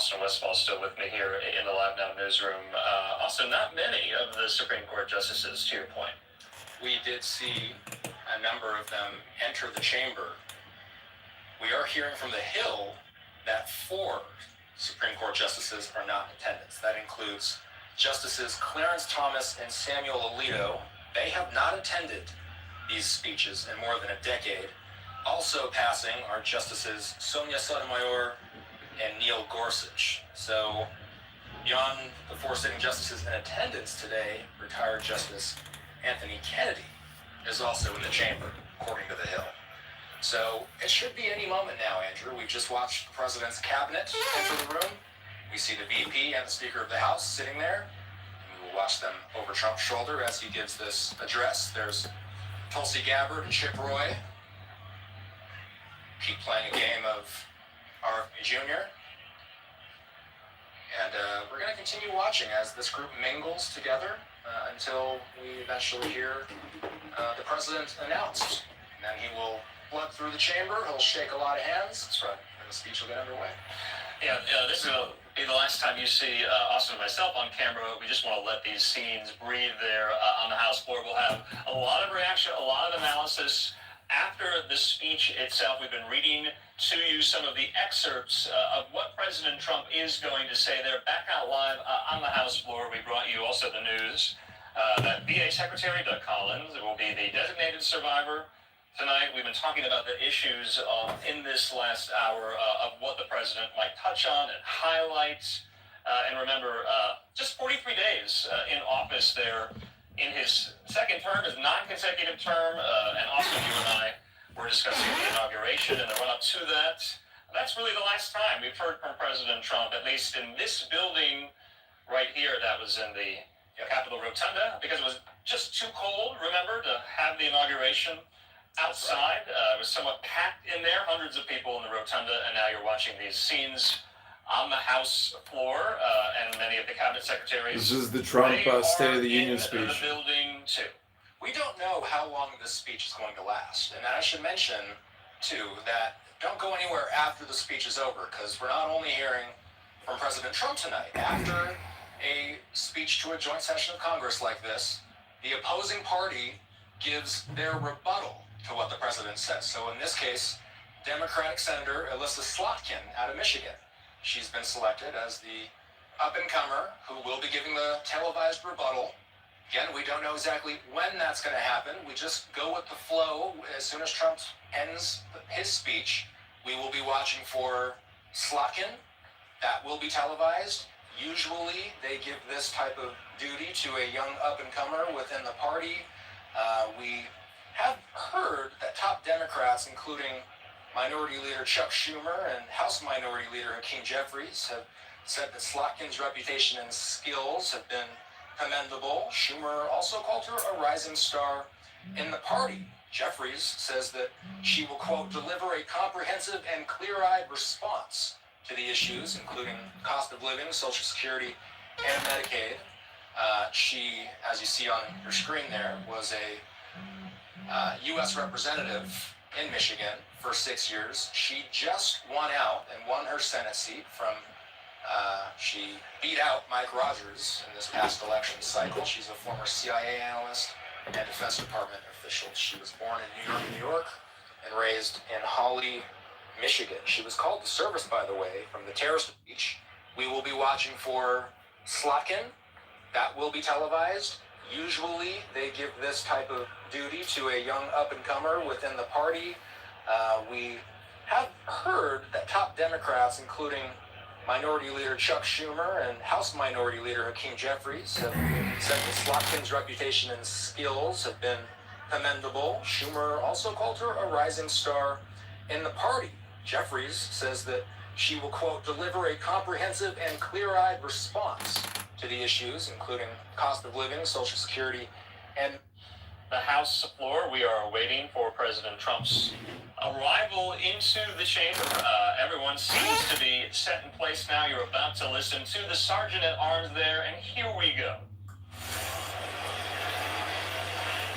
Austin Westfall still with me here in the Live Now newsroom. Also, not many of the Supreme Court justices, to your point. We did see a number of them enter the chamber. We are hearing from the Hill that 4 Supreme Court justices are not in attendance. That includes Justices Clarence Thomas and Samuel Alito. They have not attended these speeches in more than a decade. Also passing are Justices Sonia Sotomayor and Neil Gorsuch. So beyond the 4 sitting justices in attendance today, retired Justice Anthony Kennedy is also in the chamber, according to the Hill. So it should be any moment now, Andrew. We've just watched the president's cabinet enter the room. We see the VP and the Speaker of the House sitting there. And we will watch them over Trump's shoulder as he gives this address. There's Tulsi Gabbard and Chip Roy. Keep playing a game of RFP Jr. And we're going to continue watching as this group mingles together until we eventually hear the president announced. And then he will flood through the chamber. He'll shake a lot of hands. That's right. And the speech will get underway. Yeah, this will be the last time you see Austin and myself on camera. We just want to let these scenes breathe there on the House floor. We'll have a lot of reaction, a lot of analysis. After the speech itself, we've been reading to you some of the excerpts of what President Trump is going to say there. Back out live on the House floor, we brought you also the news that VA Secretary Doug Collins will be the designated survivor. Tonight, we've been talking about the issues in this last hour of what the president might touch on and highlight. And remember, just 43 days in office there in his second term, his non-consecutive term. And also you and I were discussing the inauguration and the run-up to that. That's really the last time we've heard from President Trump, at least in this building right here that was in the Capitol Rotunda, because it was just too cold, remember, to have the inauguration outside. It was somewhat packed in there, hundreds of people in the rotunda, and now you're watching these scenes on the House floor, and many of the cabinet secretaries. This is the Trump State of the Union speech. The building too. We don't know how long this speech is going to last, and I should mention too that don't go anywhere after the speech is over, because we're not only hearing from President Trump tonight. After a speech to a joint session of Congress like this, the opposing party gives their rebuttal to what the president says. So in this case, Democratic Senator Alyssa Slotkin out of Michigan. She's been selected as the up-and-comer who will be giving the televised rebuttal. Again, we don't know exactly when that's going to happen. We just go with the flow. As soon as Trump ends his speech, we will be watching for Slotkin. That will be televised. Usually, they give this type of duty to a young up-and-comer within the party. We have heard that top Democrats, including Minority Leader Chuck Schumer and House Minority Leader Hakeem Jeffries, have said that Slotkin's reputation and skills have been commendable. Schumer also called her a rising star in the party. Jeffries says that she will, quote, deliver a comprehensive and clear-eyed response to the issues, including cost of living, Social Security, and Medicaid. She, as you see on your screen there, was a U.S. representative in Michigan for 6 years. She just won out and won her Senate seat from, she beat out Mike Rogers in this past election cycle. She's a former CIA analyst and Defense Department official. She was born in New York, and raised in Holly, Michigan. She was called to service, by the way, from the terrorist speech. We will be watching for Slotkin. That will be televised. Usually, they give this type of duty to a young up-and-comer within the party. We have heard that top Democrats, including Minority Leader Chuck Schumer and House Minority Leader Hakeem Jeffries, have said that Slotkin's reputation and skills have been commendable. Schumer also called her a rising star in the party. Jeffries says that she will, quote, deliver a comprehensive and clear-eyed response to the issues, including cost of living, Social Security, and the House floor. We are waiting for President Trump's arrival into the chamber. Everyone seems to be set in place now. You're about to listen to the Sergeant at Arms there, and here we go.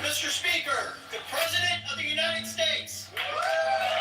Mr. Speaker, the President of the United States. All right,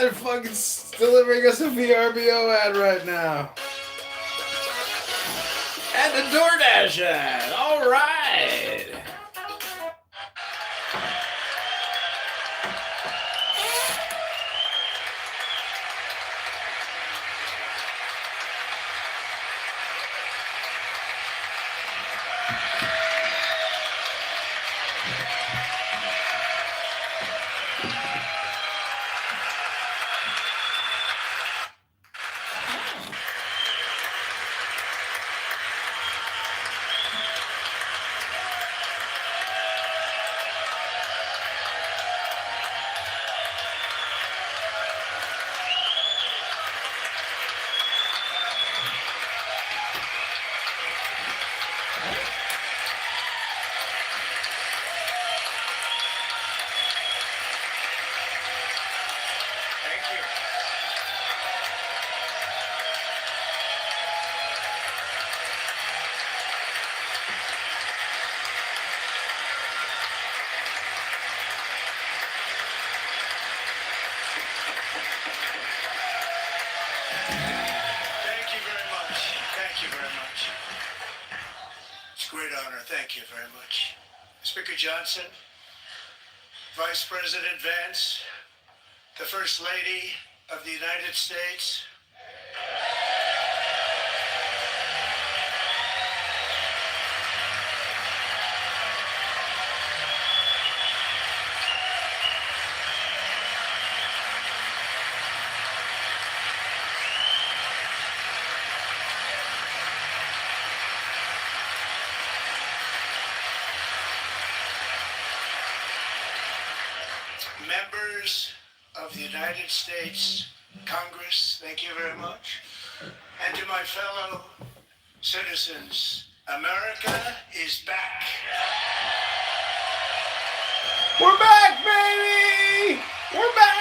They're fucking delivering us a VRBO ad right now. And a DoorDash ad. All right. It's a great honor. Thank you very much. Speaker Johnson, Vice President Vance, the First Lady of the United States, members of the United States Congress, thank you very much. And to my fellow citizens, America is back. We're back, baby! We're back!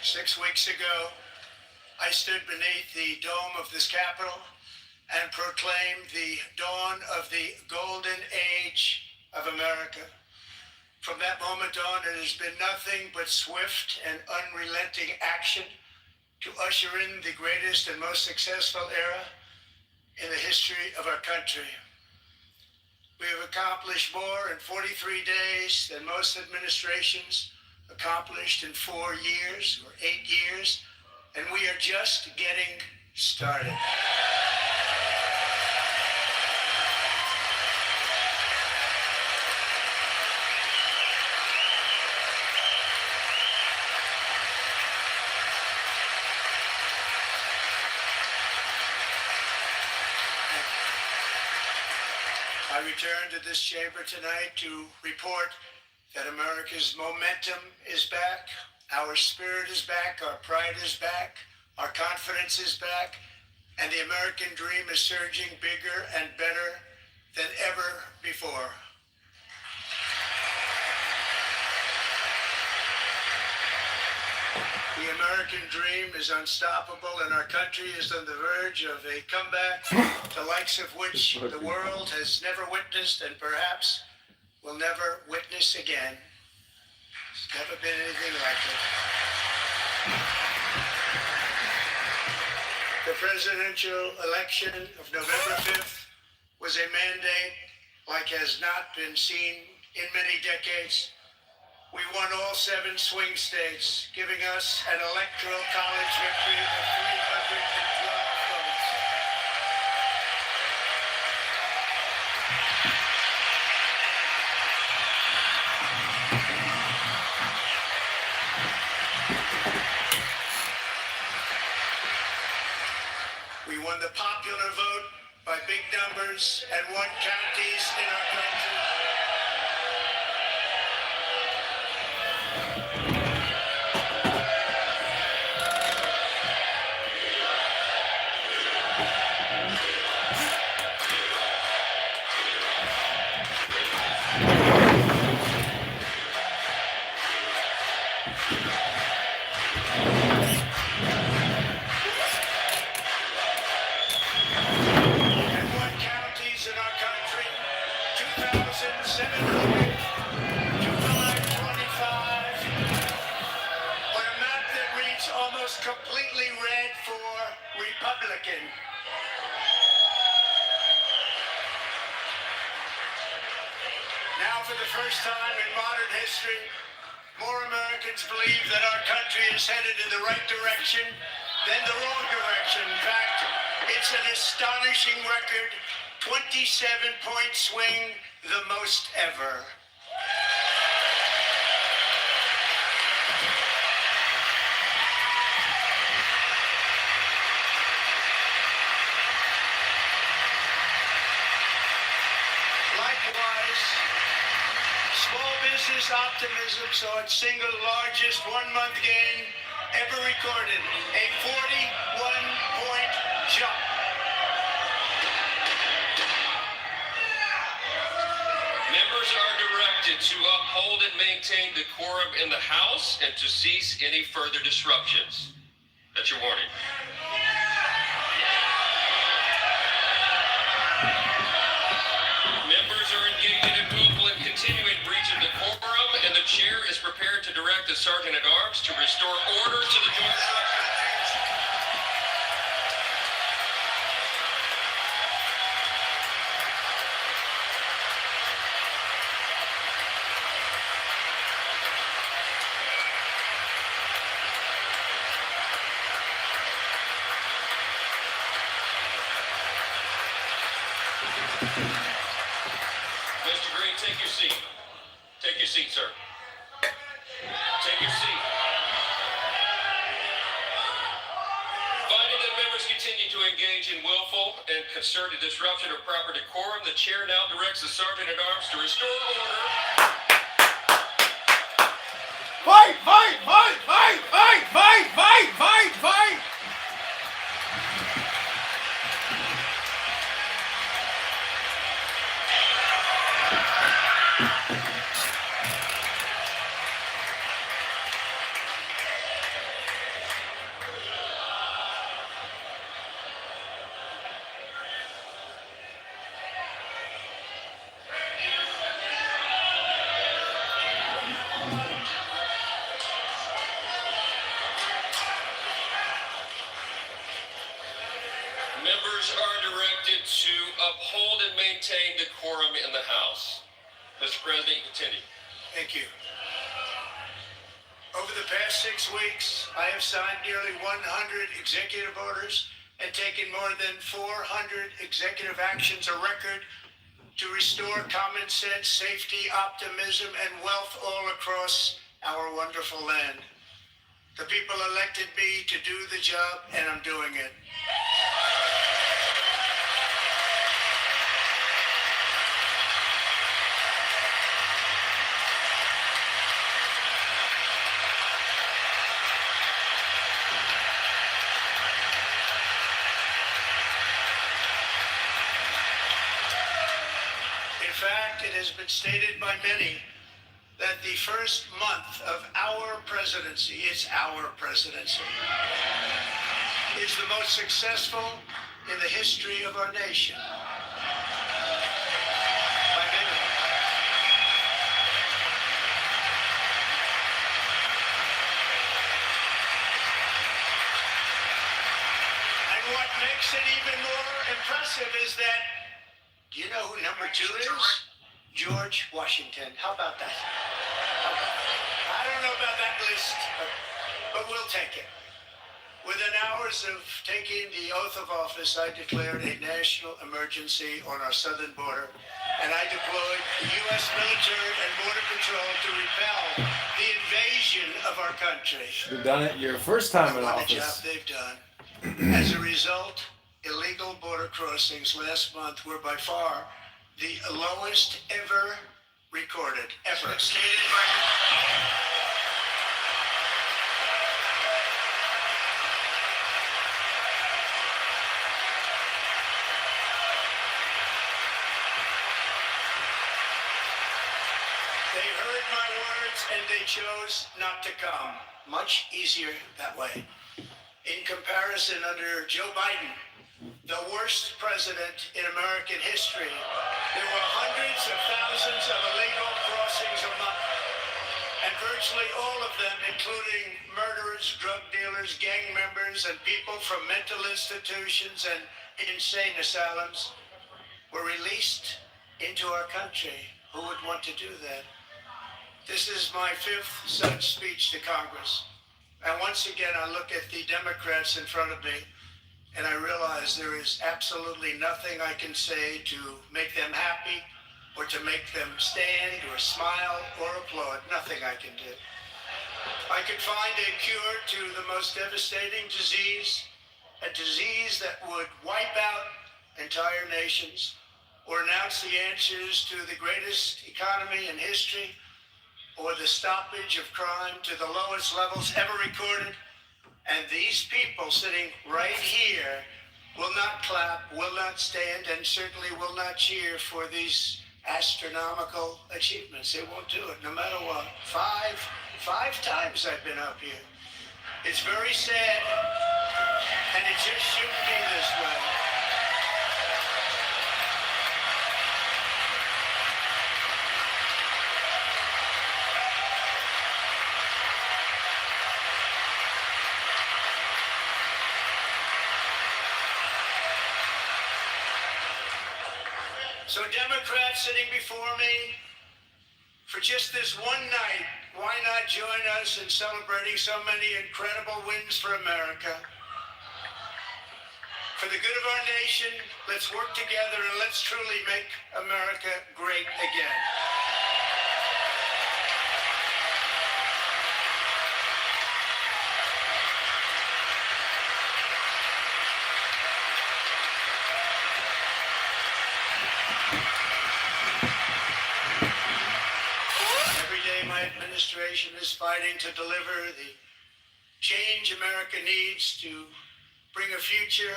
Six weeks ago, I stood beneath the dome of this Capitol and proclaimed the dawn of the golden age of America. From that moment on, it has been nothing but swift and unrelenting action to usher in the greatest and most successful era in the history of our country. We have accomplished more in 43 days than most administrations accomplished in 4 years or 8 years, and we are just getting started. I return to this chamber tonight to report that America's momentum is back, our spirit is back, our pride is back, our confidence is back, and the American dream is surging bigger and better than ever before. The American dream is unstoppable, and our country is on the verge of a comeback, the likes of which the world has never witnessed and perhaps will never witness again. There's never been anything like it. The presidential election of November 5th was a mandate like has not been seen in many decades. We won all 7 swing states, giving us an electoral college victory of 312 votes. We won the popular vote by big numbers and won counties in our country. faintly red for Republican. Now, for the first time in modern history, more Americans believe that our country is headed in the right direction than the wrong direction. In fact, it's an astonishing record, 27-point swing, the most ever. Likewise, small business optimism saw its single largest one-month gain ever recorded, a 41-point jump. Members are directed to uphold and maintain decorum in the House and to cease any further disruptions. That's your warning. Members are engaging in willful and continuing breach of decorum, and the chair is prepared to direct the Sergeant at Arms to restore order to the joint session. Mr. Green, take your seat. Take your seat, sir. Take your seat. Finding that members continue to engage in willful and concerted disruption of proper decorum, the chair now directs the Sergeant at Arms to restore order. Fight! Fight! Fight! Fight! Fight! Fight! Fight! Fight! Fight! Members are directed to uphold and maintain decorum in the House. Mr. President, you continue. Thank you. Over the past 6 weeks, I have signed nearly 100 executive orders and taken more than 400 executive actions, a record to restore common sense, safety, optimism, and wealth all across our wonderful land. The people elected me to do the job, and I'm doing it. In fact, it has been stated by many that the first month of our presidency, it's our presidency, is the most successful in the history of our nation. By many. And what makes it even more impressive is that, do you know who number 2 is? George Washington. How about that? I don't know about that list, but we'll take it. Within hours of taking the oath of office, I declared a national emergency on our southern border, and I deployed the U.S. military and border patrol to repel the invasion of our country. You've done it your first time in What a job office. they've done. As a result, illegal border crossings last month were by far the lowest ever recorded, ever. Stated by They heard my words and they chose not to come. Much easier that way. In comparison, under Joe Biden, the worst president in American history, there were hundreds of thousands of illegal crossings a month, and virtually virtually all of them, including murderers, drug dealers, gang members, and people from mental institutions and insane asylums, were released into our country. Who would want to do that? This is my 5th such speech to Congress. And once again, I look at the Democrats in front of me, and I realize there is absolutely nothing I can say to make them happy, or to make them stand, or smile, or applaud. Nothing I can do. I could find a cure to the most devastating disease, a disease that would wipe out entire nations, or announce the answers to the greatest economy in history, or the stoppage of crime to the lowest levels ever recorded. And these people sitting right here will not clap, will not stand, and certainly will not cheer for these astronomical achievements. They won't do it, no matter what. Five times I've been up here. It's very sad, and it just shouldn't be this way. So Democrats sitting before me, for just this one night, why not join us in celebrating so many incredible wins for America? For the good of our nation, let's work together and let's truly make America great again. My administration is fighting to deliver the change America needs to bring a future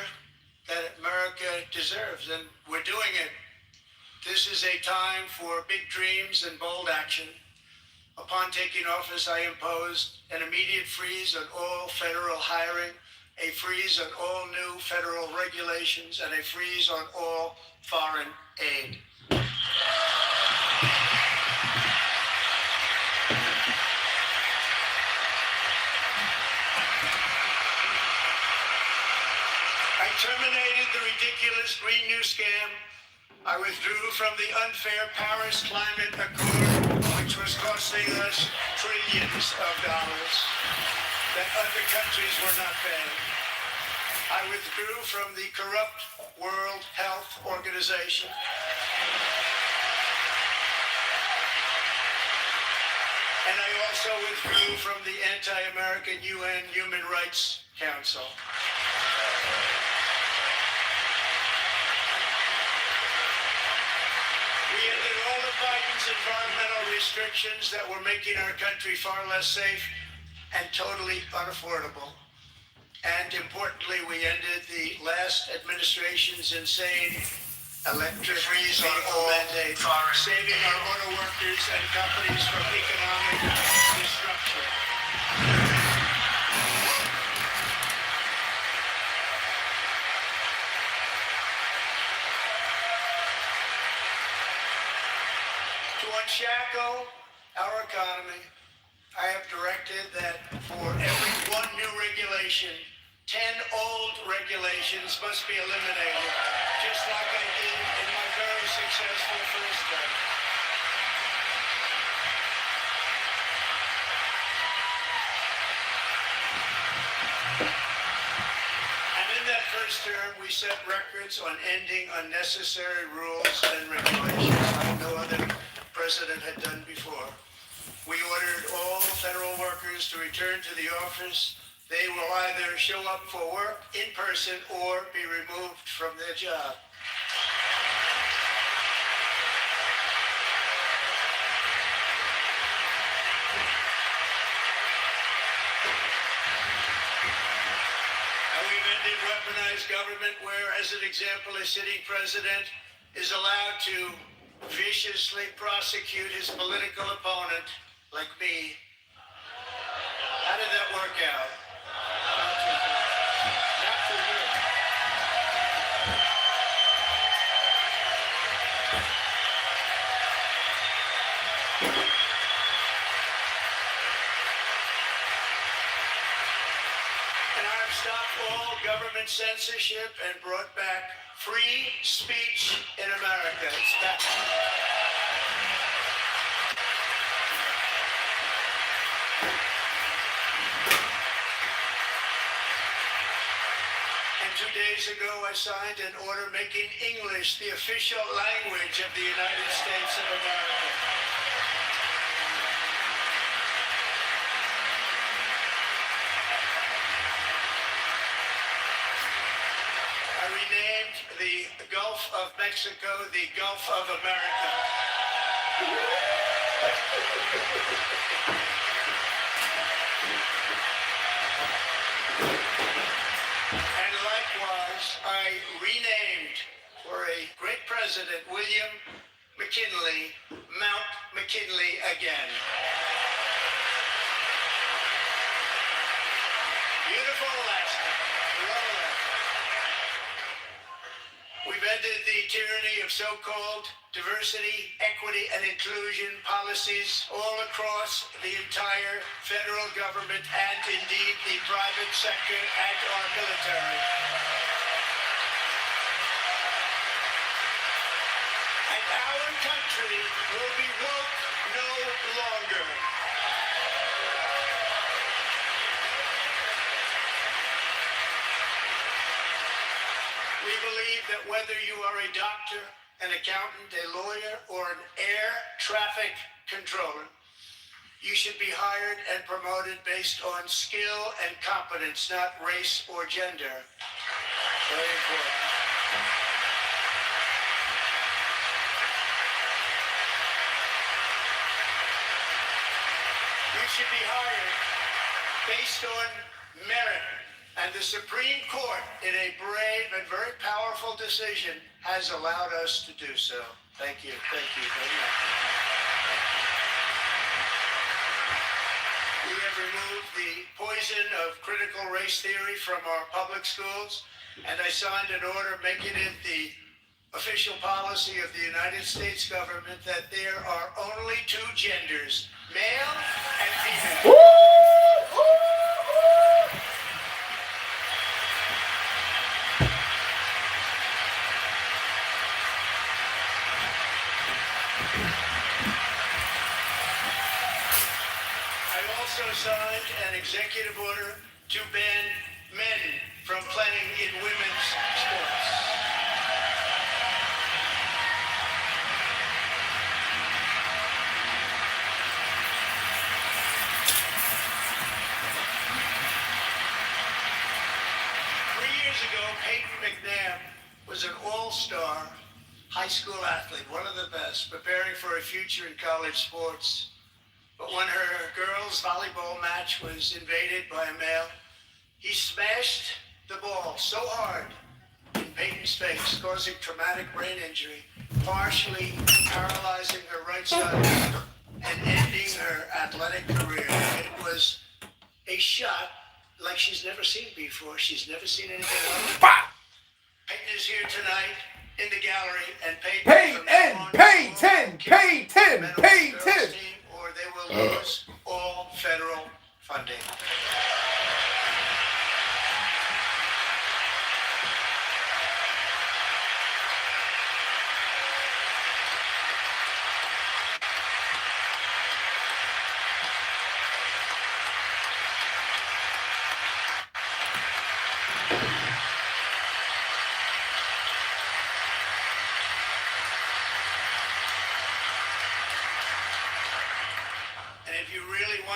that America deserves, and we're doing it. This is a time for big dreams and bold action. Upon taking office, I imposed an immediate freeze on all federal hiring, a freeze on all new federal regulations, and a freeze on all foreign aid. I terminated the ridiculous Green New Scam. I withdrew from the unfair Paris Climate Accord, which was costing us trillions of dollars that other countries were not paying. I withdrew from the corrupt World Health Organization. And I also withdrew from the anti-American UN Human Rights Council. We ended all of Biden's environmental restrictions that were making our country far less safe and totally unaffordable. And importantly, we ended the last administration's insane electric vehicle mandate, saving our auto workers and companies from economic destruction. To unshackle our economy, I have directed that for every one new regulation, 10 old regulations must be eliminated, just like I did in my very successful first term. And in that first term, we set records on ending unnecessary rules and regulations like no other president had done before. We ordered all federal workers to return to the office. They will either show up for work in person or be removed from their job. And we've ended weaponized government where, as an example, a sitting president is allowed to viciously prosecute his political opponent, like me. How did that work out? Not too good. Not too good. all government censorship and brought back free speech in America. It's back. And 2 days ago, I signed an order making English the official language of the United States of America. I renamed the Gulf of Mexico the Gulf of America. And likewise, I renamed for a great president, William McKinley, Mount McKinley again. Beautiful Alaska. Love Alaska. We've ended the tyranny of so-called diversity, equity, and inclusion policies all across the entire federal government and indeed the private sector and our military. And our country will be woke no longer. We believe that whether you are a doctor, an accountant, a lawyer, or an air traffic controller, you should be hired and promoted based on skill and competence, not race or gender. Very important. You should be hired based on merit. And the Supreme Court, in a brave and very powerful decision, has allowed us to do so. Thank you. Thank you very much. We have removed the poison of critical race theory from our public schools, and I signed an order making it the official policy of the United States government that there are only two genders, male and female. Also signed an executive order to ban men from playing in women's sports. Peyton McNabb was an all-star high school athlete, one of the best, preparing for a future in college sports. But when her girls' volleyball match was invaded by a male, he smashed the ball so hard in Peyton's face, causing traumatic brain injury, partially paralyzing her right side and ending her athletic career. It was a shot like she's never seen before. She's never seen anything like it. Peyton is here tonight in the gallery, and Peyton, or they will lose all federal funding.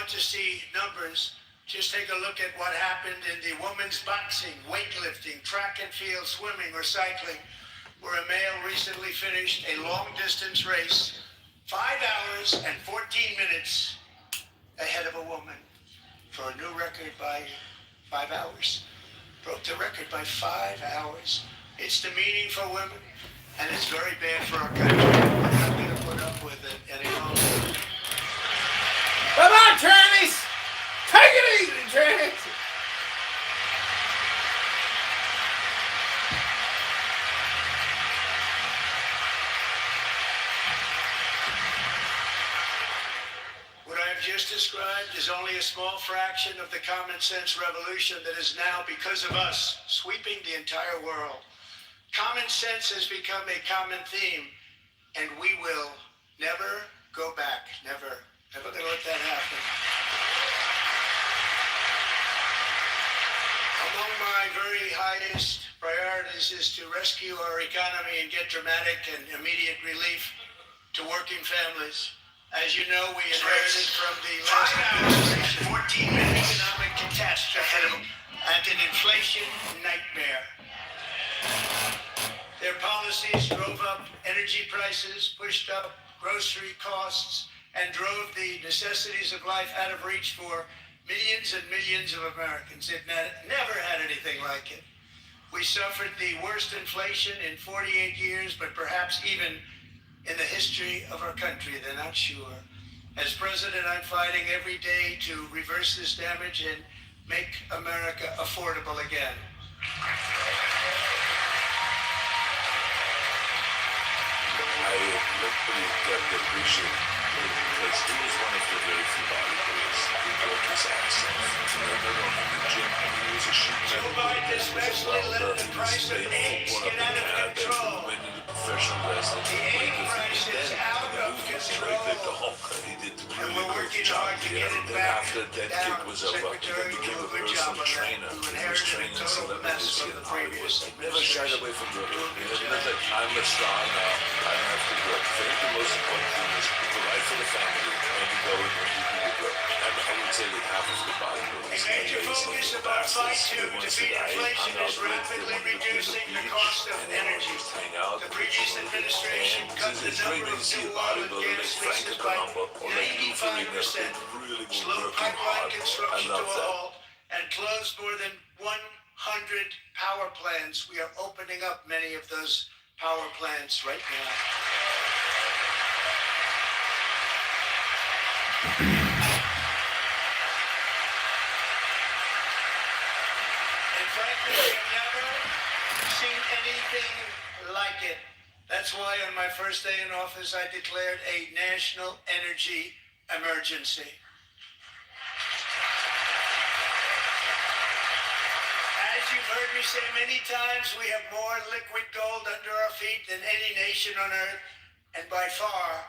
To see numbers, just take a look at what happened in the women's boxing, weightlifting, track and field, swimming, or cycling, where a male recently finished a long-distance race 5 hours and 14 minutes ahead of a woman for a new record by 5 hours. Broke the record by 5 hours. It's demeaning for women, and it's very bad for our country. We're not going to put up with it any longer. Come on, trannies! Take it easy, trannies! What I have just described is only a small fraction of the common sense revolution that is now, because of us, sweeping the entire world. Common sense has become a common theme, and we will never go back. Never. Never gonna let that happen. Among my very highest priorities is to rescue our economy and get dramatic and immediate relief to working families. As you know, we inherited from the last administration an economic catastrophe and an inflation nightmare. Their policies drove up energy prices, pushed up grocery costs, and drove the necessities of life out of reach for millions and millions of Americans. They've never had anything like it. We suffered the worst inflation in 48 years, but perhaps even in the history of our country. They're not sure. As president, I'm fighting every day to reverse this damage and make America affordable again. I literally appreciate him because he was one of the very few bodybuilders who broke his ass off. Never on the gym. He was a sheep man. Joe Biden especially let the price of eggs get out of control. Went into professional wrestling. The egg price is out of control. He did the And really we're good working job hard to there. get it And then back after that down. kick was over, he Secretary, became do a a good job personal on that. trainer. You He was inherited a training total mess celebrities from in the previous Hollywood. Never shied away from work. He never like, I'm a star now. I don't have to work. I think the most important thing is to provide for the family and to go and do the work. And I would say that half of the bodybuilders A major focus of our fight to defeat inflation is rapidly reducing the cost of energy. The previous administration cut the number of new oil and gas leases by 95%, slowed pipeline construction to a halt, and closed more than 100 power plants. We are opening up many of those power plants right now. And frankly, we've never seen anything like it. That's why on my first day in office, I declared a national energy emergency. As you've heard me say many times, we have more liquid gold under our feet than any nation on earth, and by far.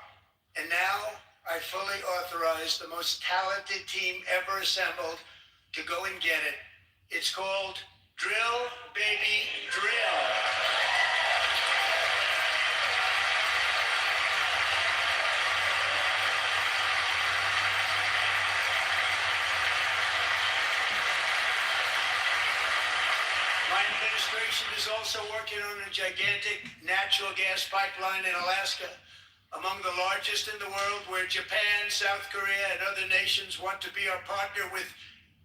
And now I fully authorize the most talented team ever assembled to go and get it. It's called Drill, Baby, Drill. My administration is also working on a gigantic natural gas pipeline in Alaska, among the largest in the world, where Japan, South Korea, and other nations want to be our partner with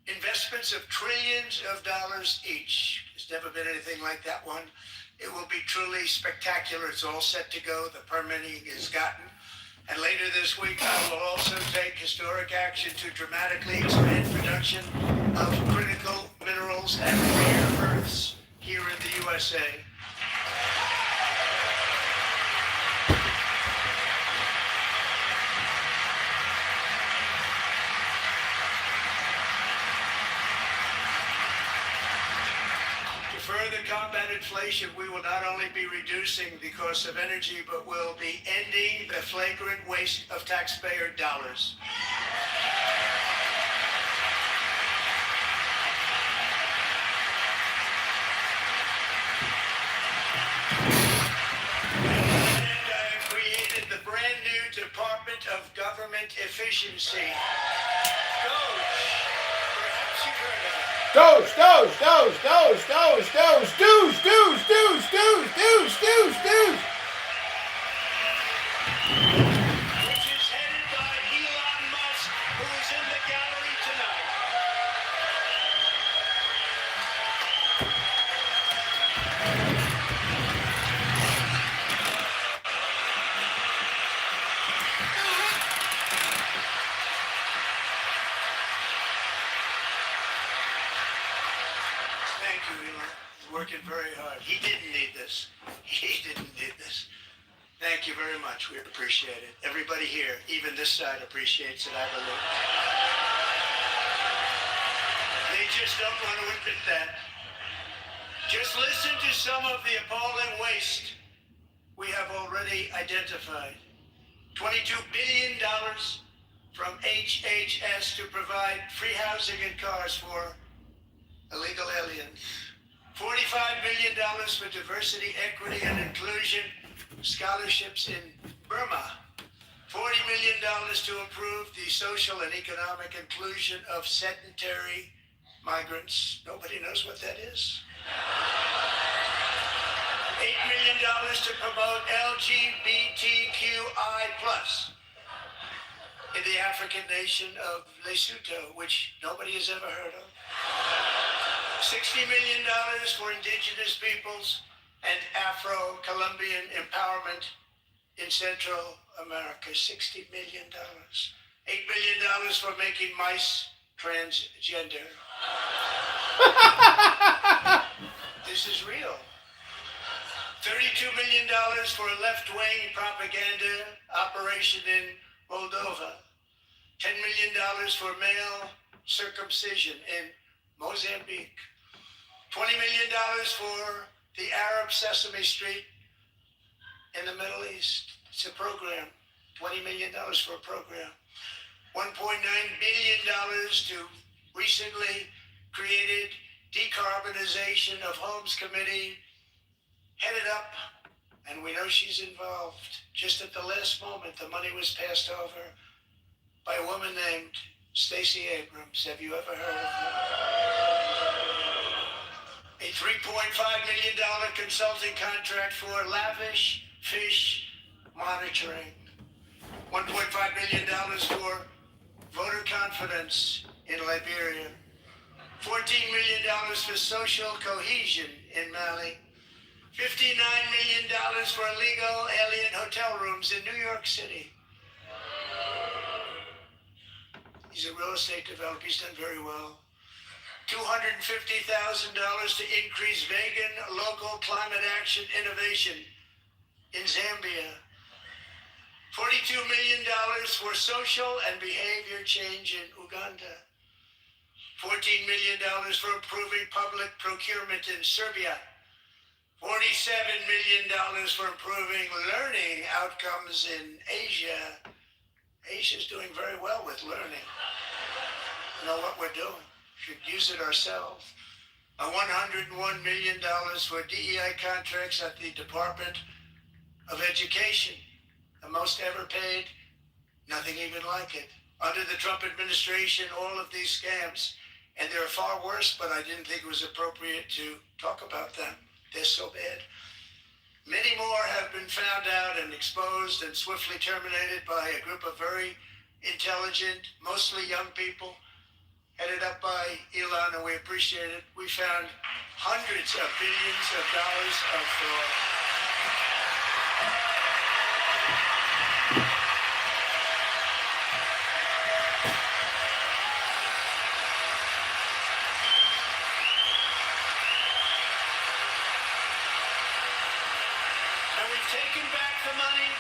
investments of trillions of dollars each. There's never been anything like that one. It will be truly spectacular. It's all set to go. The permitting is gotten. And later this week, I will also take historic action to dramatically expand production of critical minerals and rare earths here in the USA. To further combat inflation, we will not only be reducing the cost of energy, but will be ending the flagrant waste of taxpayer dollars. And I have created the brand new Department of Government Efficiency. Perhaps you've heard of it. Doge, doge, doge, doge, doge, doge, doge, doge, doge, doge, doge, doge, doge. Which is headed by Elon Musk, who's in the gallery tonight. Thank you, Elon. He's working very hard. He didn't need this. He didn't need this. Thank you very much. We appreciate it. Everybody here, even this side, appreciates it, I believe. They just don't want to admit that. Just listen to some of the appalling waste we have already identified. $22 billion from HHS to provide free housing and cars for illegal aliens. $45 million for diversity, equity, and inclusion scholarships in Burma. $40 million to improve the social and economic inclusion of sedentary migrants. Nobody knows what that is. $8 million to promote LGBTQI+ in the African nation of Lesotho, which nobody has ever heard of. $60 million for indigenous peoples and Afro-Colombian empowerment in Central America. $60 million. $8 million for making mice transgender. This is real. $32 million for a left-wing propaganda operation in Moldova. $10 million for male circumcision in Mozambique. $20 million for the Arab Sesame Street in the Middle East. It's a program. $20 million for a program. $1.9 billion to recently created Decarbonization of Homes Committee, headed up, and we know she's involved. Just at the last moment, the money was passed over by a woman named Stacey Abrams. Have you ever heard of her? A $3.5 million consulting contract for lavish fish monitoring. $1.5 million for voter confidence in Liberia. $14 million for social cohesion in Mali. $59 million for illegal alien hotel rooms in New York City. He's a real estate developer. He's done very well. $250,000 to increase vegan local climate action innovation in Zambia. $42 million for social and behavior change in Uganda. $14 million for improving public procurement in Serbia. $47 million for improving learning outcomes in Asia. Asia's doing very well with learning. You know what we're doing? Should use it ourselves. $101 million for DEI contracts at the Department of Education. The most ever paid, nothing even like it. Under the Trump administration, all of these scams, and they're far worse, but I didn't think it was appropriate to talk about them. They're so bad. Many more have been found out and exposed and swiftly terminated by a group of very intelligent, mostly young people, headed up by Elon, and we appreciate it. We found hundreds of billions of dollars of fraud. Taken back the money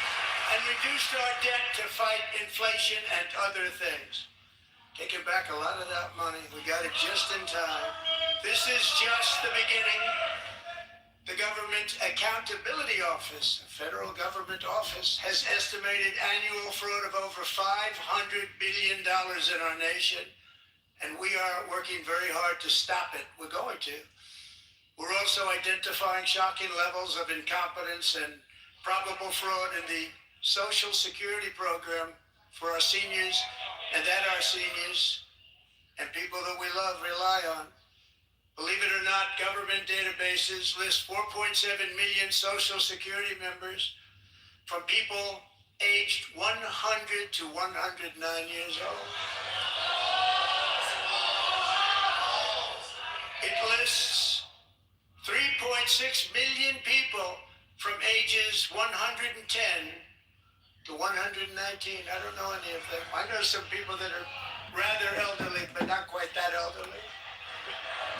and reduced our debt to fight inflation and other things. Taking back a lot of that money. We got it just in time. This is just the beginning. The Government Accountability Office, a federal government office, has estimated annual fraud of over $500 billion in our nation, and we are working very hard to stop it. We're going to. We're also identifying shocking levels of incompetence and probable fraud in the Social Security program for our seniors, and that our seniors and people that we love rely on. Believe it or not, government databases list 4.7 million Social Security members from people aged 100 to 109 years old. It lists 3.6 million people from ages 110 to 119. I don't know any of them. I know some people that are rather elderly, but not quite that elderly.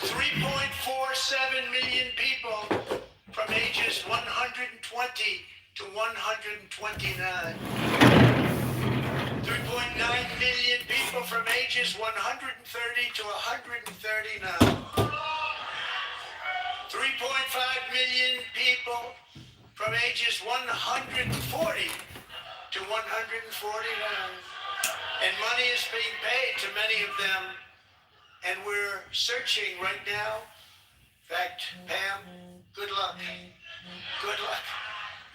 3.47 million people from ages 120 to 129. 3.9 million people from ages 130 to 139. 3.5 million people from ages 140 to 149. And money is being paid to many of them. And we're searching right now. In fact, Pam, good luck. Good luck.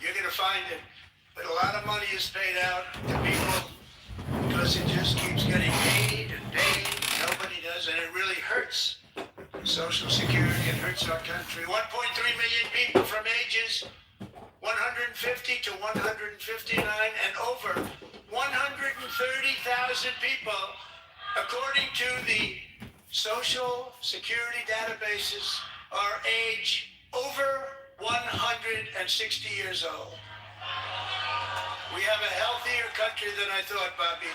You're going to find it. But a lot of money is paid out to people because it just keeps getting paid and paid. Nobody does, and it really hurts Social Security. It hurts our country. 1.3 million people from ages 150 to 159, and over 130,000 people, according to the Social Security databases, are age over 160 years old. We have a healthier country than I thought, Bobby.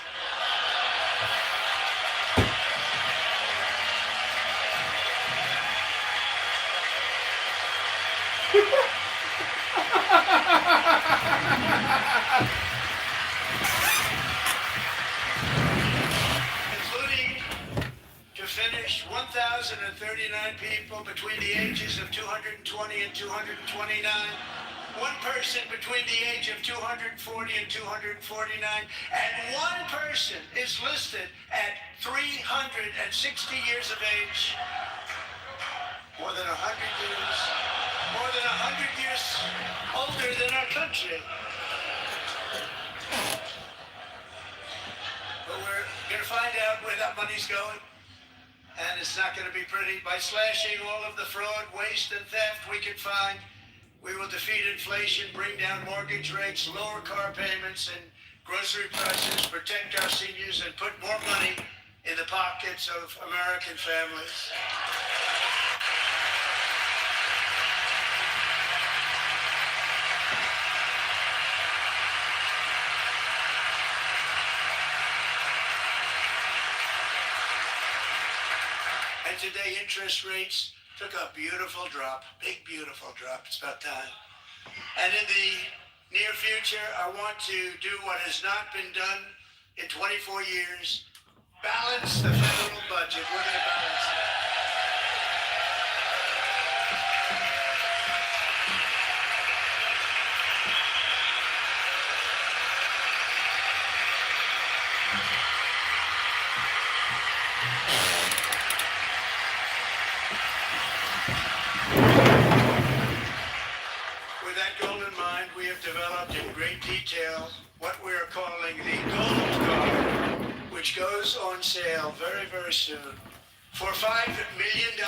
Including, to finish, 1,039 people between the ages of 220 and 229. One person between the age of 240 and 249, and one person is listed at 360 years of age. More than 100 years older than our country. But we're going to find out where that money's going, and it's not going to be pretty. By slashing all of the fraud, waste, and theft we can find, we will defeat inflation, bring down mortgage rates, lower car payments and grocery prices, protect our seniors, and put more money in the pockets of American families. And today, interest rates took a beautiful drop, big beautiful drop. It's about time. And in the near future, I want to do what has not been done in 24 years, balance the federal budget. We're going to balance it. With that goal in mind, we have developed in great detail what we are calling the Gold Card, which goes on sale very, very soon. For $5 million,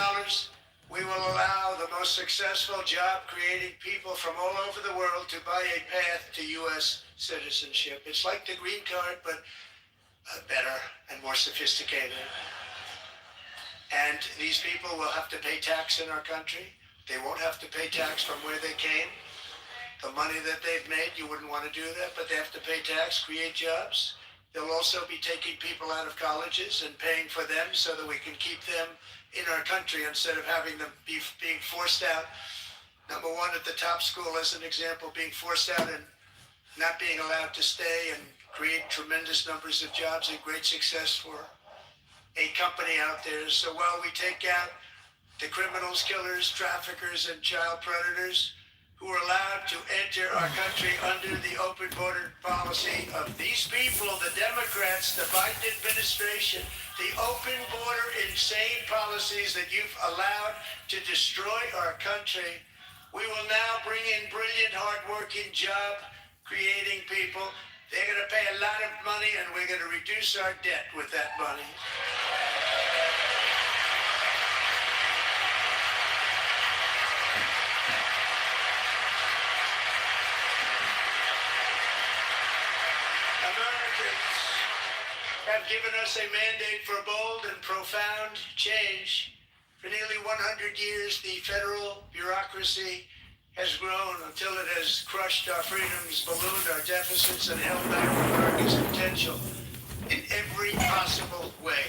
we will allow the most successful job-creating people from all over the world to buy a path to U.S. citizenship. It's like the green card, but better and more sophisticated. And these people will have to pay tax in our country. They won't have to pay tax from where they came. The money that they've made, you wouldn't want to do that, but they have to pay tax, create jobs. They'll also be taking people out of colleges and paying for them so that we can keep them in our country instead of having them being forced out. Number one, at the top school, as an example, being forced out and not being allowed to stay, and create tremendous numbers of jobs and great success for a company out there. So while we take out the criminals, killers, traffickers, and child predators who are allowed to enter our country under the open border policy of these people, the Democrats, the Biden administration, the open border insane policies that you've allowed to destroy our country, we will now bring in brilliant, hardworking, job-creating people. They're going to pay a lot of money, and we're going to reduce our debt with that money. Americans have given us a mandate for bold and profound change. For nearly 100 years, the federal bureaucracy has grown until it has crushed our freedoms, ballooned our deficits, and held back America's potential in every possible way.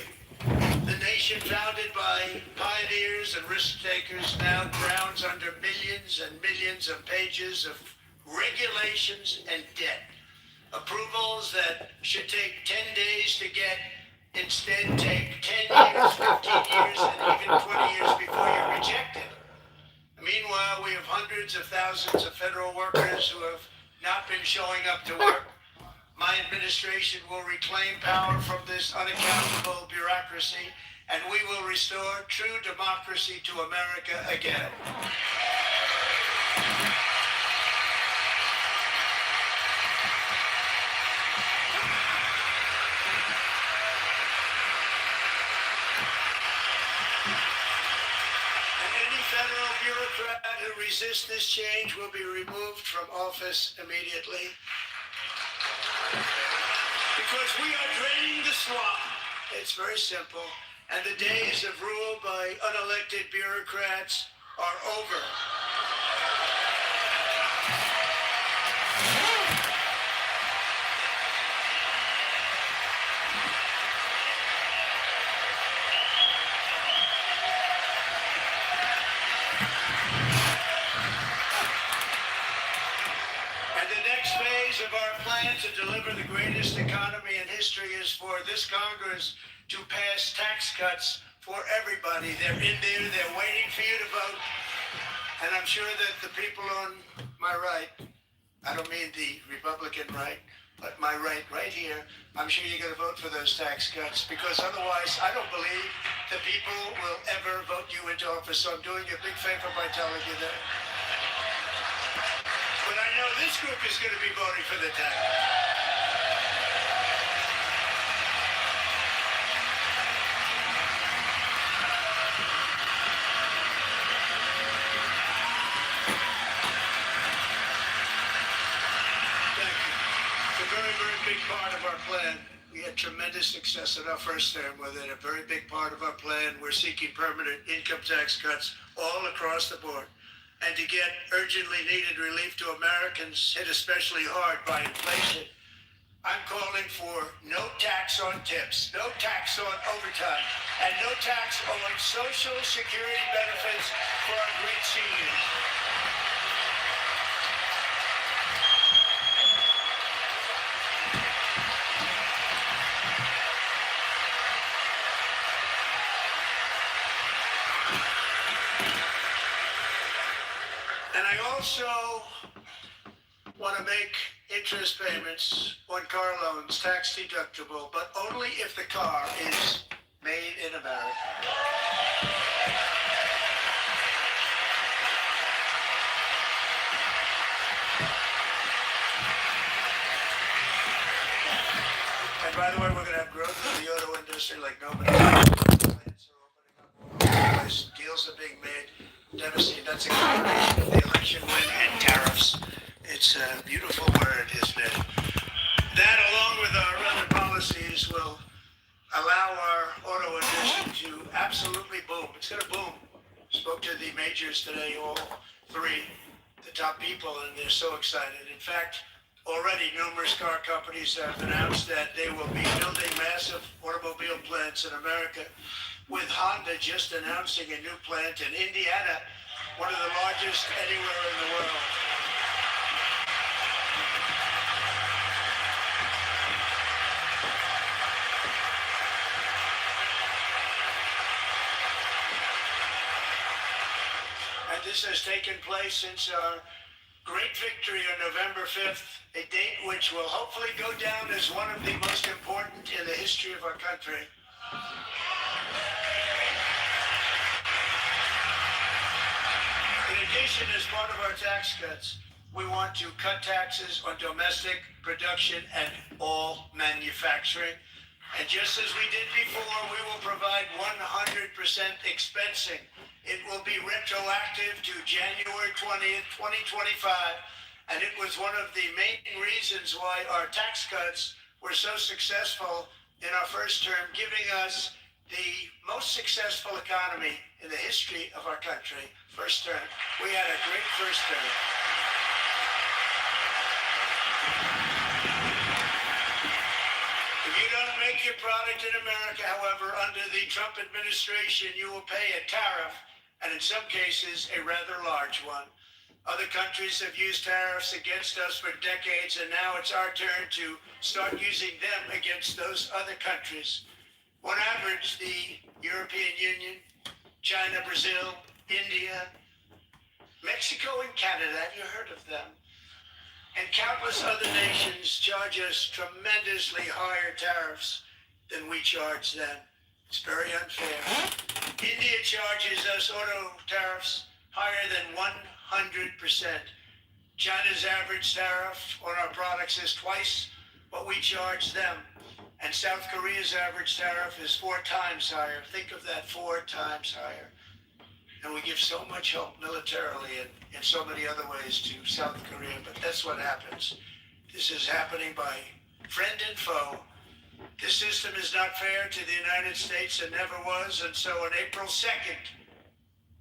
The nation founded by pioneers and risk takers now drowns under millions and millions of pages of regulations, and debt. Approvals that should take 10 days to get instead take 10 years, 15 years, and even 20 years before you're rejected. Meanwhile, we have hundreds of thousands of federal workers who have not been showing up to work. My administration will reclaim power from this unaccountable bureaucracy, and we will restore true democracy to America again. And any federal bureaucrat who resists this change will be removed from office immediately. Because we are draining the swamp. It's very simple. And the days of rule by unelected bureaucrats are over. And the next phase of our plan to deliver the greatest economy in history is for this Congress to pass tax cuts for everybody. They're in there, they're waiting for you to vote. And I'm sure that the people on my right, I don't mean the Republican right, but my right here, I'm sure you're going to vote for those tax cuts, because otherwise I don't believe the people will ever vote you into office. So I'm doing you a big favor by telling you that. But I know this group is going to be voting for the tax. Thank you. It's a very, very big part of our plan. We had tremendous success in our first term with it. A very big part of our plan. We're seeking permanent income tax cuts all across the board. And to get urgently needed relief to Americans hit especially hard by inflation, I'm calling for no tax on tips, no tax on overtime, and no tax on Social Security benefits for our great seniors. And I also want to make interest payments on car loans tax deductible, but only if the car is made in America. And by the way, we're going to have growth in the auto industry like nobody else. Plants are opening up all over the place. Deals are being made. Devastating. That's a combination of the election win and tariffs. It's a beautiful word, isn't it? That, along with our other policies, will allow our auto industry to absolutely boom. It's going to boom. Spoke to the majors today, all three, the top people, and they're so excited. In fact, already numerous car companies have announced that they will be building massive automobile plants in America, with Honda just announcing a new plant in Indiana, one of the largest anywhere in the world. And this has taken place since our great victory on November 5th, a date which will hopefully go down as one of the most important in the history of our country. In addition, as part of our tax cuts, we want to cut taxes on domestic production and all manufacturing. And just as we did before, we will provide 100% expensing. It will be retroactive to January 20th, 2025. And it was one of the main reasons why our tax cuts were so successful in our first term, giving us the most successful economy in the history of our country. First term. We had a great first term. If you don't make your product in America, however, under the Trump administration, you will pay a tariff, and in some cases, a rather large one. Other countries have used tariffs against us for decades, and now it's our turn to start using them against those other countries. On average, the European Union, China, Brazil, India, Mexico, and Canada, have you heard of them? And countless other nations charge us tremendously higher tariffs than we charge them. It's very unfair. India charges us auto tariffs higher than 100%. China's average tariff on our products is twice what we charge them. And South Korea's average tariff is 4 times higher. Think of that, 4 times higher. And we give so much help militarily and in so many other ways to South Korea, but that's what happens. This is happening by friend and foe. This system is not fair to the United States and never was, and so on April 2nd,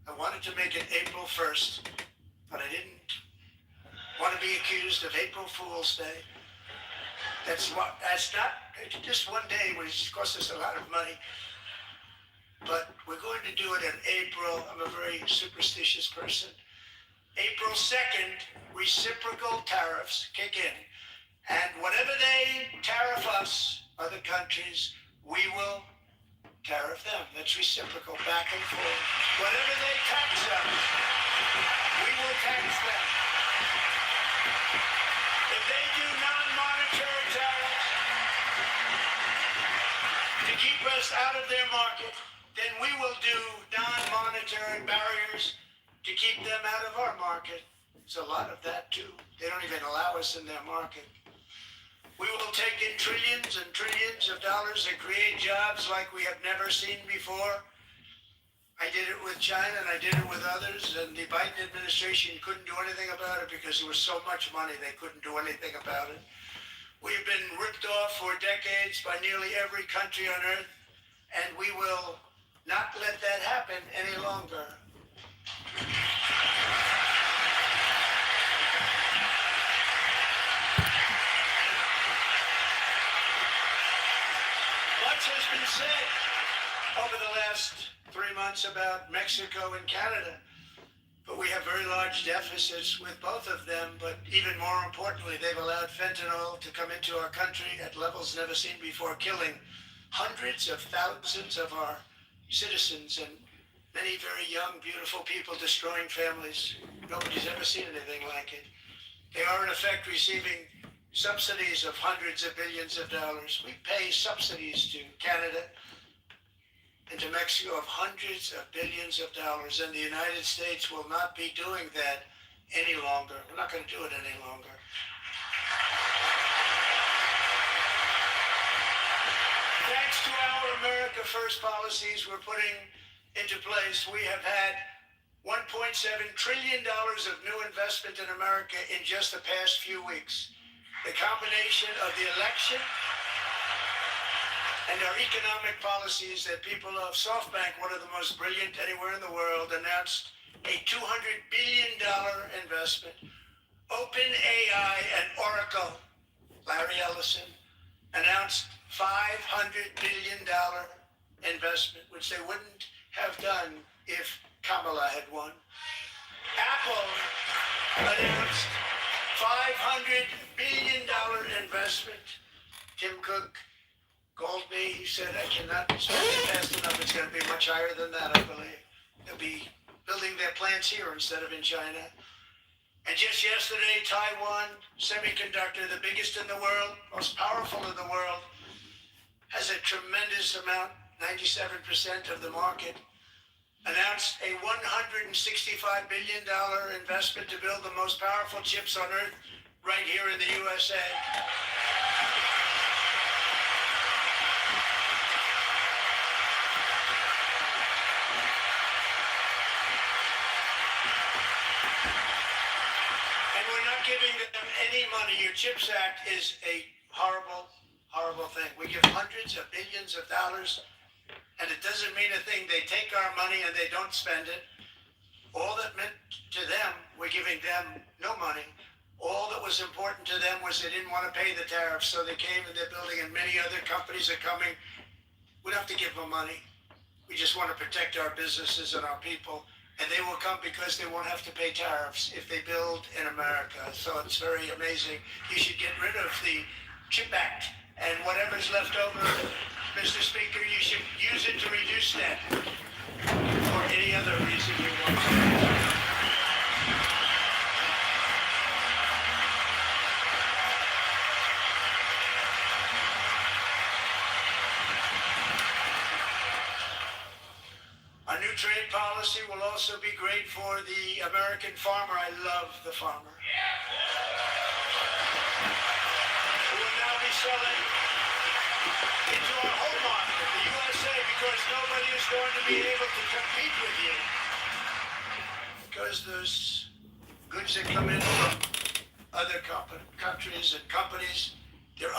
I wanted to make it April 1st, but I didn't want to be accused of April Fool's Day. That's not just one day, which cost us a lot of money. But we're going to do it in April. I'm a very superstitious person. April 2nd, reciprocal tariffs kick in. And whatever they tariff us, other countries, we will tariff them. That's reciprocal, back and forth. Whatever they tax us, we will tax them. If they do non-monetary tariffs to keep us out of their market, then we will do non-monetary barriers to keep them out of our market. It's a lot of that too. They don't even allow us in their market. We will take in trillions and trillions of dollars and create jobs like we have never seen before. I did it with China and I did it with others, and the Biden administration couldn't do anything about it because there was so much money they couldn't do anything about it. We've been ripped off for decades by nearly every country on earth, and we will not let that happen any longer. Much has been said over the last 3 months about Mexico and Canada, but we have very large deficits with both of them. But even more importantly, they've allowed fentanyl to come into our country at levels never seen before, killing hundreds of thousands of our citizens and many very young, beautiful people, destroying families. Nobody's ever seen anything like it. They are in effect receiving subsidies of hundreds of billions of dollars. We pay subsidies to Canada and to Mexico of hundreds of billions of dollars, and the United States will not be doing that any longer. We're not going to do it any longer. Thanks to our America First policies we're putting into place, we have had $1.7 trillion of new investment in America in just the past few weeks. The combination of the election and our economic policies that people of SoftBank, one of the most brilliant anywhere in the world, announced a $200 billion investment. OpenAI and Oracle, Larry Ellison, announced $500 billion investment, which they wouldn't have done if Kamala had won. Apple announced $500 billion investment. Tim Cook called me. He said, I cannot spend it fast enough. It's going to be much higher than that, I believe. They'll be building their plants here instead of in China. And just yesterday, Taiwan Semiconductor, the biggest in the world, most powerful in the world, has a tremendous amount, 97% of the market, announced a $165 billion investment to build the most powerful chips on earth right here in the USA. And we're not giving them any money. Your CHIPS Act is a horrible, horrible thing. We give hundreds of billions of dollars, and it doesn't mean a thing. They take our money and they don't spend it. All that meant to them, we're giving them no money. All that was important to them was they didn't want to pay the tariffs, so they came and they're building, and many other companies are coming. We don't have to give them money. We just want to protect our businesses and our people. and they will come because they won't have to pay tariffs if they build in America. So it's very amazing. You should get rid of the CHIP Act, and whatever's left over, Mr. Speaker, you should use it to reduce debt or any other reason you want to. Our new trade policy will also be great for the American farmer. I love the farmer. We will now be selling into our home market, the USA, because nobody is going to be able to compete with you. Because those goods that come in from other countries and companies, they're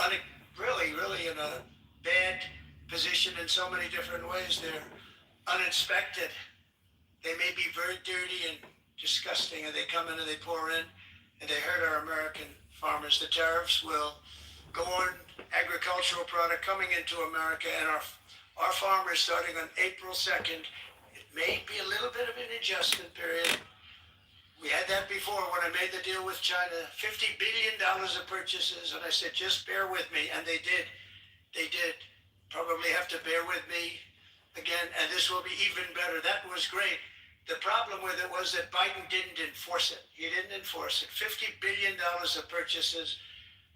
really in a bad position in so many different ways. They're uninspected. They may be very dirty and disgusting, and they come in and they pour in and they hurt our American farmers. The tariffs will go on agricultural product coming into America, and our farmers, starting on April 2nd, it may be a little bit of an adjustment period. We had that before when I made the deal with China, $50 billion of purchases, and I said, just bear with me, and they did. They did. Probably have to bear with me again, and this will be even better. That was great. The problem with it was that Biden didn't enforce it. He didn't enforce it. $50 billion of purchases,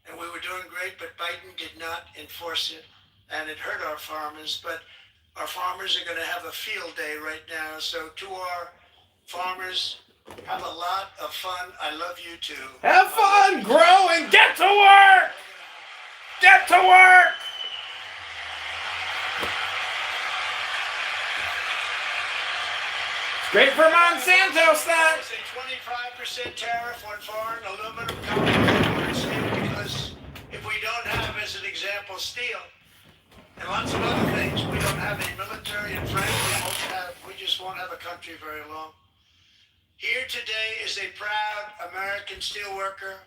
and we were doing great, but Biden did not enforce it, and it hurt our farmers. But our farmers are going to have a field day right now. So to our farmers, have a lot of fun. I love you too. Have fun, grow, and get to work! Get to work! Great for Monsanto stuff. It's a 25% tariff on foreign aluminum compound steel, because if we don't have, as an example, steel and lots of other things, we don't have a military, and frankly, we just won't have a country very long. Here today is a proud American steelworker,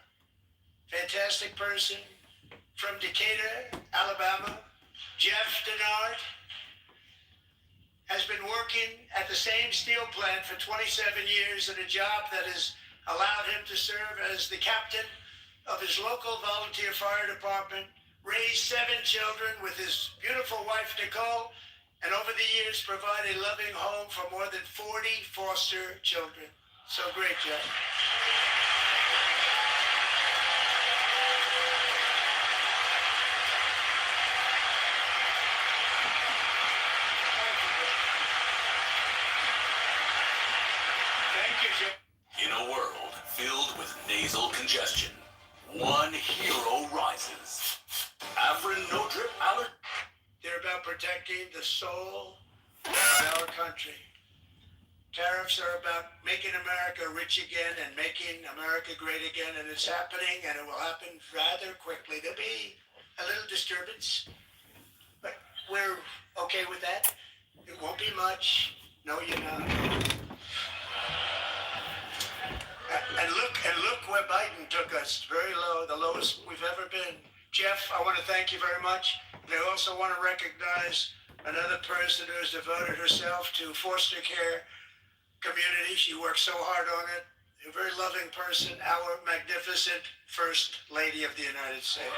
fantastic person from Decatur, Alabama, Jeff Denard. Has been working at the same steel plant for 27 years in a job that has allowed him to serve as the captain of his local volunteer fire department, raised 7 children with his beautiful wife, Nicole, and over the years provide a loving home for more than 40 foster children. So great, Jeff. In a world filled with nasal congestion, one hero rises. Afrin No Drip Allergy. They're about protecting the soul of our country. Tariffs are about making America rich again and making America great again, and it's happening, and it will happen rather quickly. There'll be a little disturbance, but we're okay with that. It won't be much. No, you're not. And look where Biden took us. Very low, the lowest we've ever been. Jeff, I want to thank you very much. And I also want to recognize another person who has devoted herself to foster care community. She works so hard on it. A very loving person, our magnificent First Lady of the United States.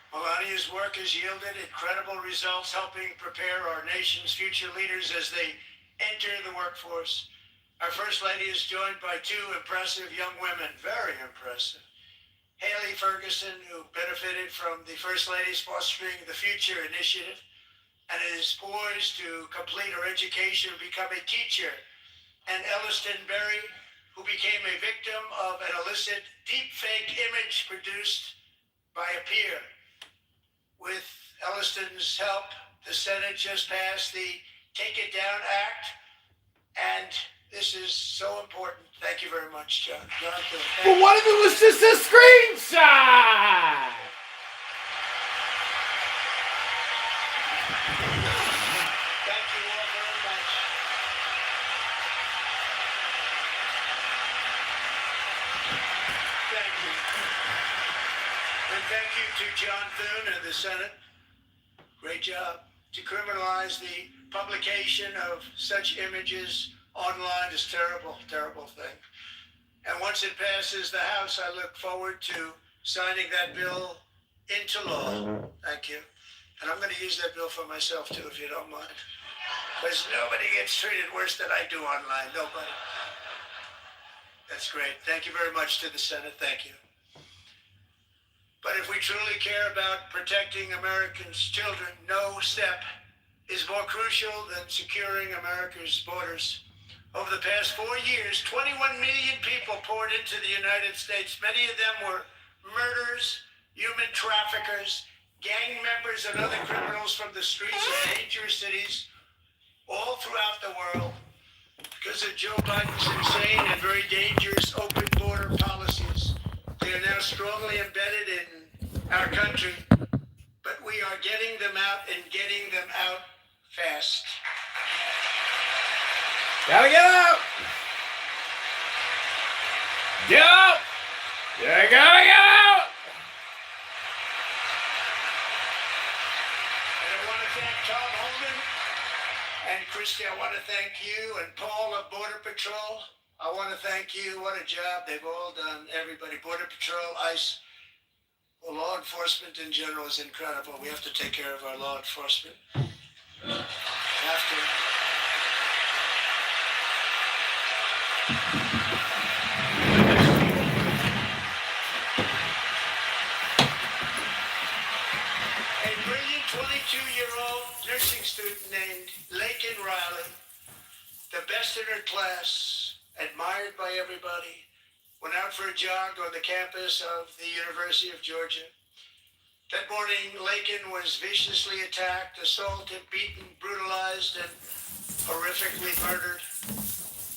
Melania's work has yielded incredible results, helping prepare our nation's future leaders as they enter the workforce. Our First Lady is joined by 2 impressive young women, very impressive. Haley Ferguson, who benefited from the First Lady's Fostering the Future initiative and is poised to complete her education and become a teacher. And Elliston Berry, who became a victim of an illicit deepfake image produced by a peer. With Elliston's help, the Senate just passed the Take It Down Act, and this is so important. Thank you very much, John. But what if it was just a screenshot? Thank you And thank you to John Thune and the Senate. Great job. To criminalize the publication of such images online is terrible, terrible thing. And once it passes the House, I look forward to signing that bill into law. Thank you. And I'm going to use that bill for myself too, if you don't mind. Because nobody gets treated worse than I do online. Nobody. That's great. Thank you very much to the Senate. Thank you. But if we truly care about protecting Americans' children, no step is more crucial than securing America's borders. Over the past 4 years, 21 million people poured into the United States. Many of them were murderers, human traffickers, gang members, and other criminals from the streets of dangerous cities all throughout the world. Because of Joe Biden's insane and very dangerous open border policies, they are now strongly embedded in our country, but we are getting them out and getting them out fast. Gotta get out! Get out! You gotta get out! And I want to thank Tom Homan and Christy. I want to thank you and Paul of Border Patrol. I want to thank you. What a job they've all done. Everybody, Border Patrol, ICE, well, law enforcement in general is incredible. We have to take care of our law enforcement. Have to. A brilliant 22-year-old nursing student named Laken Riley, the best in her class, admired by everybody, went out for a jog on the campus of the University of Georgia. That morning, Laken was viciously attacked, assaulted, beaten, brutalized, and horrifically murdered.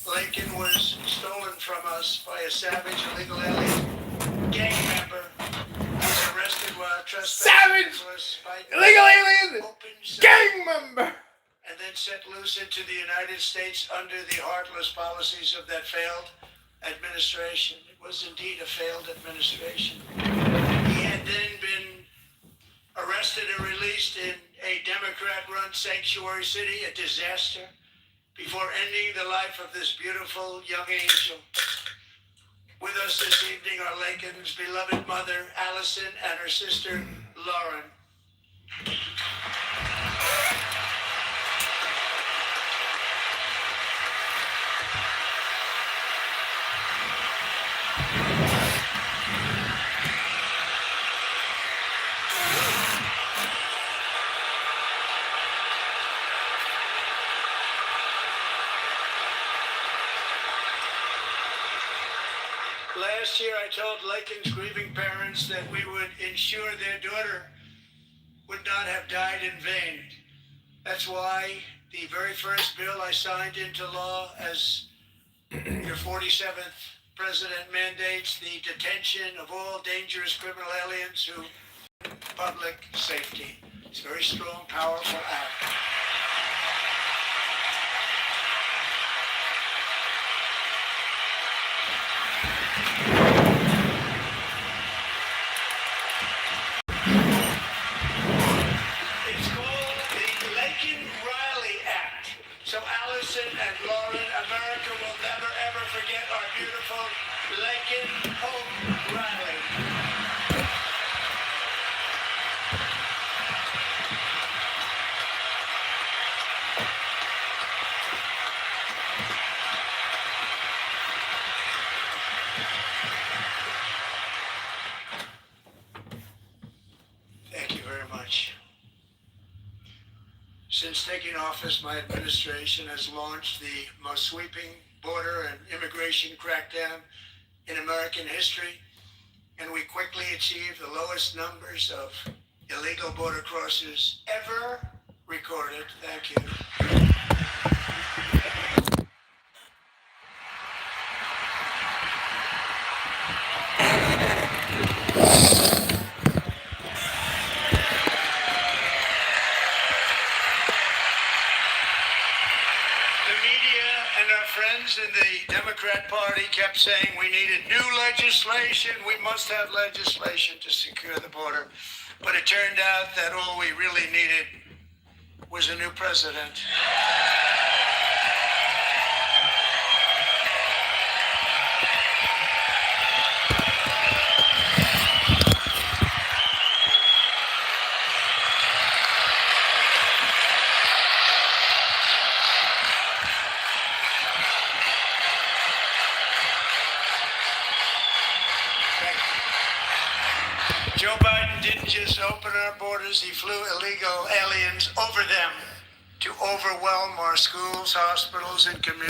Laken was stolen from us by a savage illegal alien gang member. He was arrested while trespassing. Savage illegal alien gang member! And then set loose into the United States under the heartless policies of that failed administration. It was indeed a failed administration. He had then been arrested and released in a Democrat-run sanctuary city, a disaster, before ending the life of this beautiful young angel. With us this evening are Laken's beloved mother, Allison, and her sister, Lauren. Last year, I told Laken's grieving parents that we would ensure their daughter would not have died in vain. That's why the very first bill I signed into law as your 47th president mandates the detention of all dangerous criminal aliens who public safety. It's a very strong, powerful act. So Allison and Lauren, America will never ever forget our beautiful Laken Hope Riley. Thank you very much. Since taking office, my administration has launched the most sweeping border and immigration crackdown in American history, and we quickly achieved the lowest numbers of illegal border crossers ever recorded. Thank you. our friends in the Democrat Party kept saying we needed new legislation, we must have legislation to secure the border. But it turned out that all we really needed was a new president. Joe Biden didn't just open our borders, he flew illegal aliens over them to overwhelm our schools, hospitals, and communities.